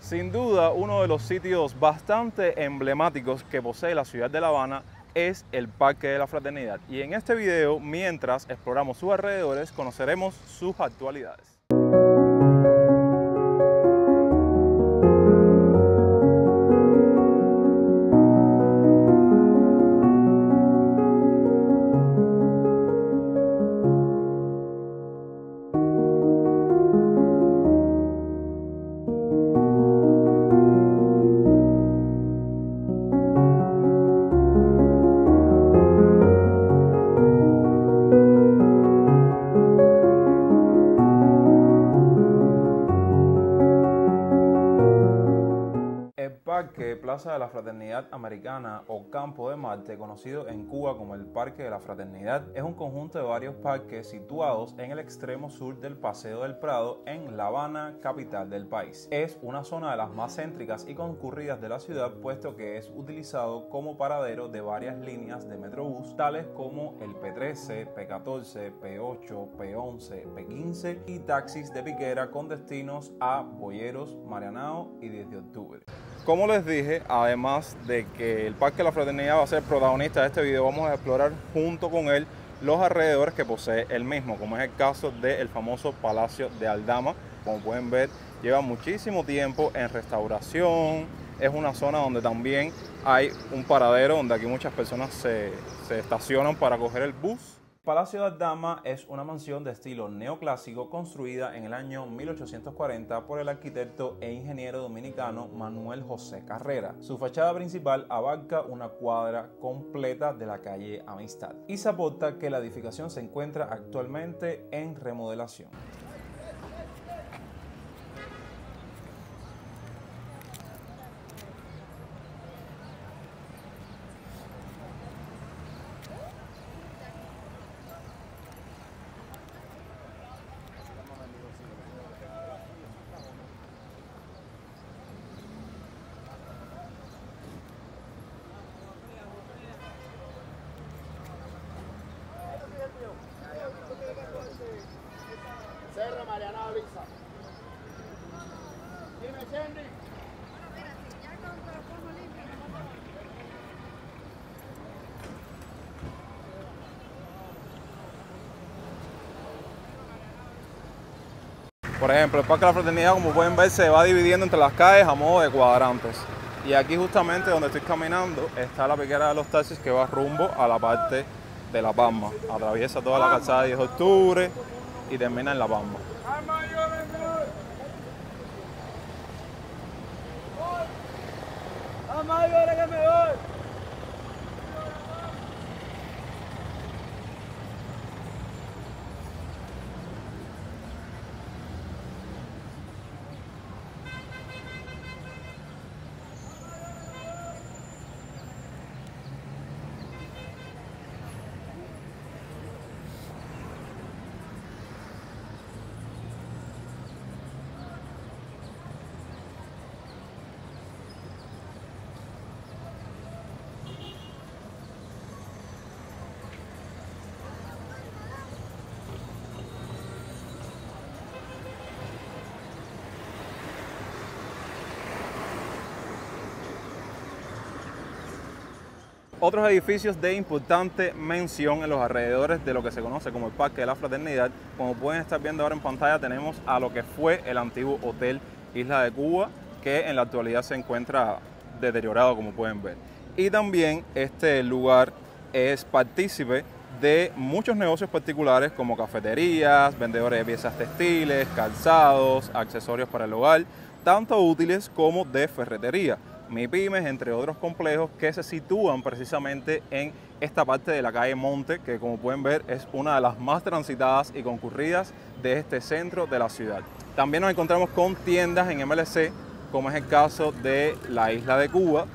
Sin duda, uno de los sitios bastante emblemáticos que posee la ciudad de La Habana es el Parque de la Fraternidad. Y en este video, mientras exploramos sus alrededores, conoceremos sus actualidades. El Parque Plaza de la Fraternidad Americana o Campo de Marte, conocido en Cuba como el Parque de la Fraternidad, es un conjunto de varios parques situados en el extremo sur del Paseo del Prado en La Habana, capital del país. Es una zona de las más céntricas y concurridas de la ciudad, puesto que es utilizado como paradero de varias líneas de Metrobús, tales como el P13, P14, P8, P11, P15 y taxis de piquera con destinos a Boyeros, Marianao y 10 de octubre. Como les dije, además de que el Parque de la Fraternidad va a ser protagonista de este video, vamos a explorar junto con él los alrededores que posee el mismo, como es el caso del famoso Palacio de Aldama. Como pueden ver, lleva muchísimo tiempo en restauración. Es una zona donde también hay un paradero donde aquí muchas personas se estacionan para coger el bus. Palacio de Aldama es una mansión de estilo neoclásico construida en el año 1840 por el arquitecto e ingeniero dominicano Manuel José Carrera. Su fachada principal abarca una cuadra completa de la calle Amistad y se aporta que la edificación se encuentra actualmente en remodelación. Cerro Marianao Lisa. Dime, Sandy. Por ejemplo, el Parque de la Fraternidad, como pueden ver, se va dividiendo entre las calles a modo de cuadrantes. Y aquí justamente donde estoy caminando está la piquera de los taxis que va rumbo a la parte de La Palma. Atraviesa toda la calzada de 10 de octubre y termina en La Palma. Otros edificios de importante mención en los alrededores de lo que se conoce como el Parque de la Fraternidad. Como pueden estar viendo ahora en pantalla, tenemos a lo que fue el antiguo Hotel Isla de Cuba, que en la actualidad se encuentra deteriorado, como pueden ver. Y también este lugar es partícipe de muchos negocios particulares como cafeterías, vendedores de piezas textiles, calzados, accesorios para el hogar, tanto útiles como de ferretería. MIPYMES, entre otros complejos que se sitúan precisamente en esta parte de la calle Monte, que como pueden ver es una de las más transitadas y concurridas de este centro de la ciudad. También nos encontramos con tiendas en MLC, como es el caso de la Isla de Cuba.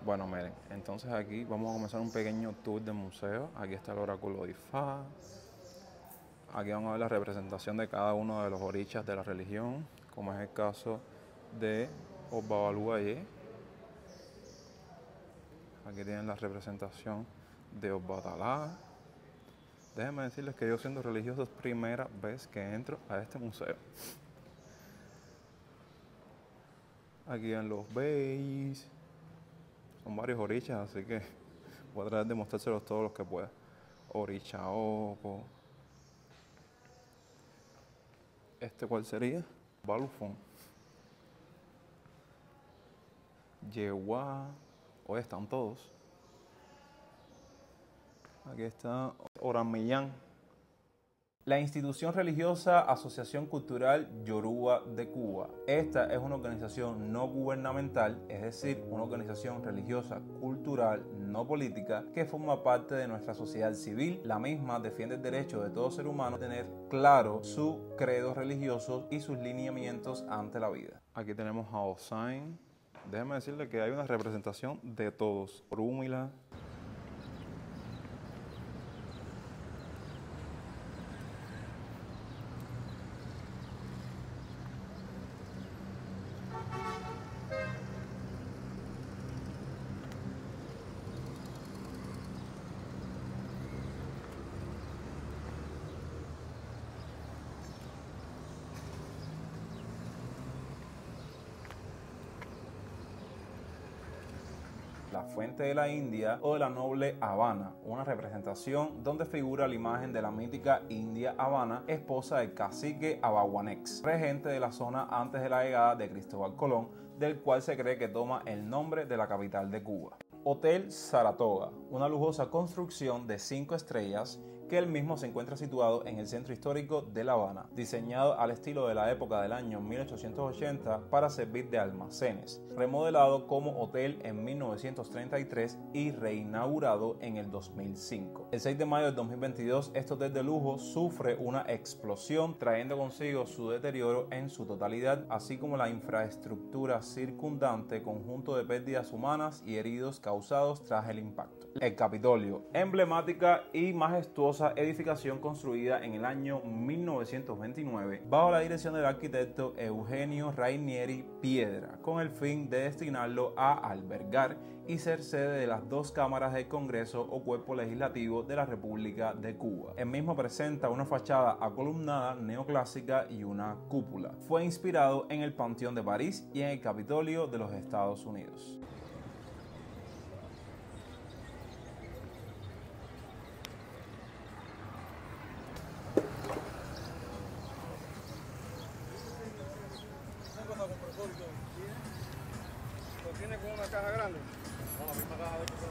Bueno, miren, entonces aquí vamos a comenzar un pequeño tour del museo. Aquí está el oráculo de Ifá. Aquí vamos a ver la representación de cada uno de los orichas de la religión, como es el caso de Obabaluaye. Aquí tienen la representación de Obatalá. Déjenme decirles que yo, siendo religioso, es primera vez que entro a este museo. Aquí en los beis. Son varios orichas, así que voy a tratar de mostrárselos todos los que pueda. Oricha Oco. ¿Cuál sería? Balufón. Yeguá. Hoy están todos. Aquí está Oramillán. La institución religiosa Asociación Cultural Yoruba de Cuba. Esta es una organización no gubernamental, es decir, una organización religiosa, cultural, no política, que forma parte de nuestra sociedad civil. La misma defiende el derecho de todo ser humano a tener claro su credo religioso y sus lineamientos ante la vida. Aquí tenemos a Osain. Déjenme decirle que hay una representación de todos. Orúmila. La fuente de la India o de la noble Habana, una representación donde figura la imagen de la mítica India Habana, esposa del cacique Abaguanex, regente de la zona antes de la llegada de Cristóbal Colón, del cual se cree que toma el nombre de la capital de Cuba. Hotel Saratoga, una lujosa construcción de 5 estrellas que él mismo se encuentra situado en el centro histórico de La Habana, diseñado al estilo de la época del año 1880 para servir de almacenes, remodelado como hotel en 1933 y reinaugurado en el 2005. El 6 de mayo del 2022, este hotel de lujo sufre una explosión, trayendo consigo su deterioro en su totalidad, así como la infraestructura circundante, conjunto de pérdidas humanas y heridos causados tras el impacto. El Capitolio, emblemática y majestuosa edificación construida en el año 1929 bajo la dirección del arquitecto Eugenio Rainieri Piedra, con el fin de destinarlo a albergar y ser sede de las 2 cámaras del Congreso o cuerpo legislativo de la República de Cuba. El mismo presenta una fachada acolumnada neoclásica y una cúpula. Fue inspirado en el Panteón de París y en el Capitolio de los Estados Unidos. ¿Lo tiene con una caja grande? Con la misma caja de tu casa.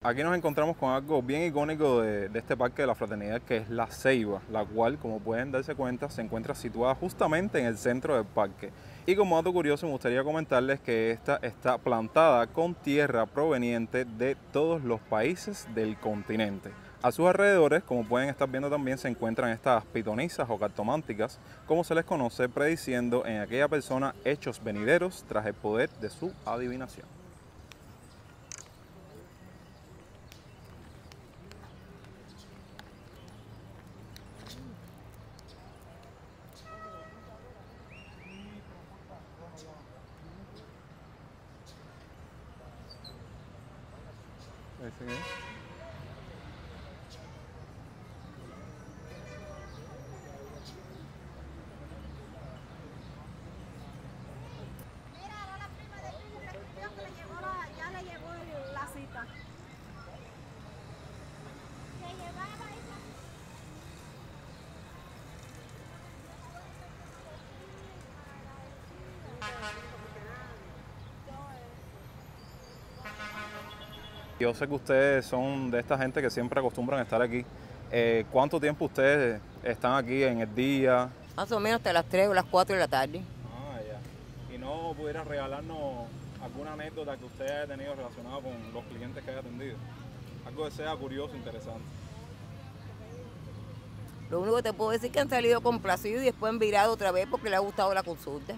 Aquí nos encontramos con algo bien icónico de este Parque de la Fraternidad, que es la ceiba, la cual, como pueden darse cuenta, se encuentra situada justamente en el centro del parque. Y como dato curioso, me gustaría comentarles que esta está plantada con tierra proveniente de todos los países del continente. A sus alrededores, como pueden estar viendo también, se encuentran estas pitonisas o cartománticas, como se les conoce, prediciendo en aquella persona hechos venideros tras el poder de su adivinación. Mira, ahora la prima de Pili me escribió que ya le llevó la cita. ¿Que llevaba esa? Yo sé que ustedes son de esta gente que siempre acostumbran a estar aquí. ¿Cuánto tiempo ustedes están aquí en el día? Más o menos hasta las 3 o las 4 de la tarde. Ah, ya. ¿Y no pudieran regalarnos alguna anécdota que usted haya tenido relacionada con los clientes que haya atendido. Algo que sea curioso, interesante. Lo único que te puedo decir es que han salido complacidos y después han virado otra vez porque les ha gustado la consulta.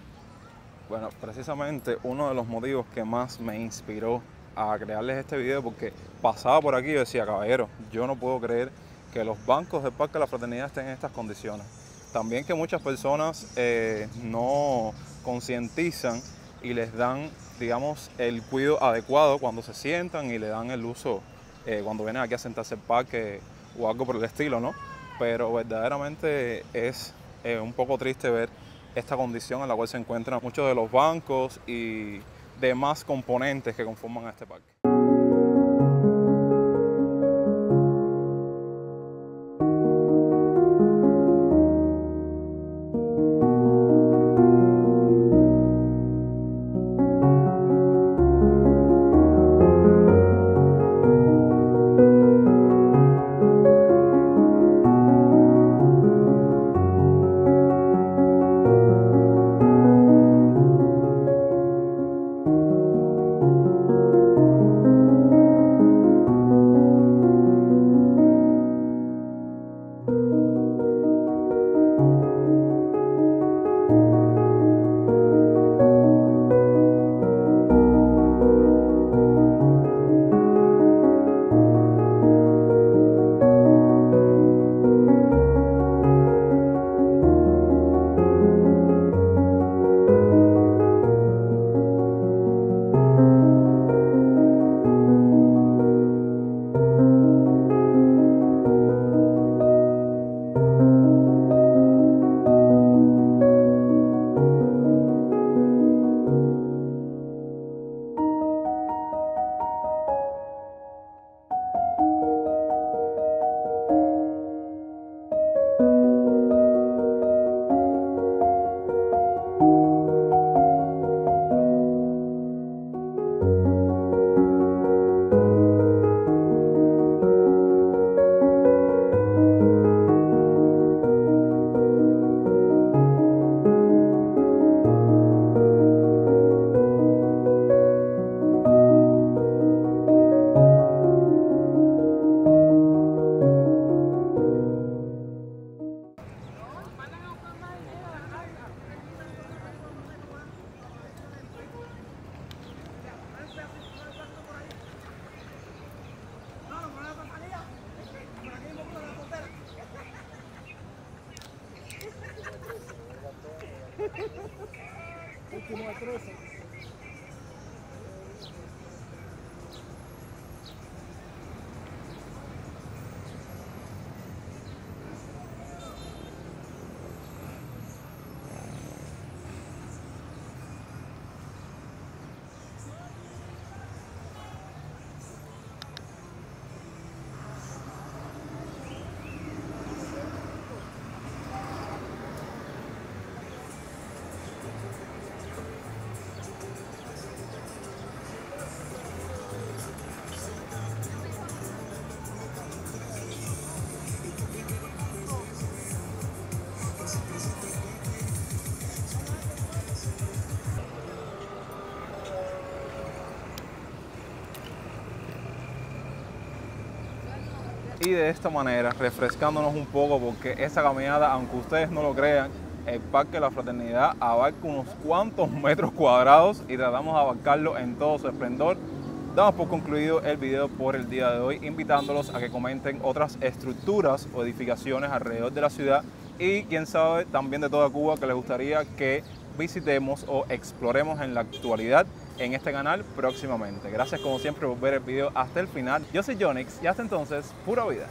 Bueno, precisamente uno de los motivos que más me inspiró a crearles este video, porque pasaba por aquí y yo decía, caballero, yo no puedo creer que los bancos del Parque de la Fraternidad estén en estas condiciones. También que muchas personas no concientizan y les dan, digamos, el cuidado adecuado cuando se sientan y le dan el uso cuando vienen aquí a sentarse al parque o algo por el estilo, ¿no? Pero verdaderamente es un poco triste ver esta condición en la cual se encuentran muchos de los bancos y demás componentes que conforman a este parque. Último de 13. Y de esta manera, refrescándonos un poco, porque esta caminata, aunque ustedes no lo crean, el Parque de la Fraternidad abarca unos cuantos metros cuadrados y tratamos de abarcarlo en todo su esplendor. Damos por concluido el video por el día de hoy, invitándolos a que comenten otras estructuras o edificaciones alrededor de la ciudad y quién sabe también de toda Cuba que les gustaría que visitemos o exploremos en la actualidad en este canal próximamente. Gracias como siempre por ver el video hasta el final. Yo soy Jonix y hasta entonces, pura vida.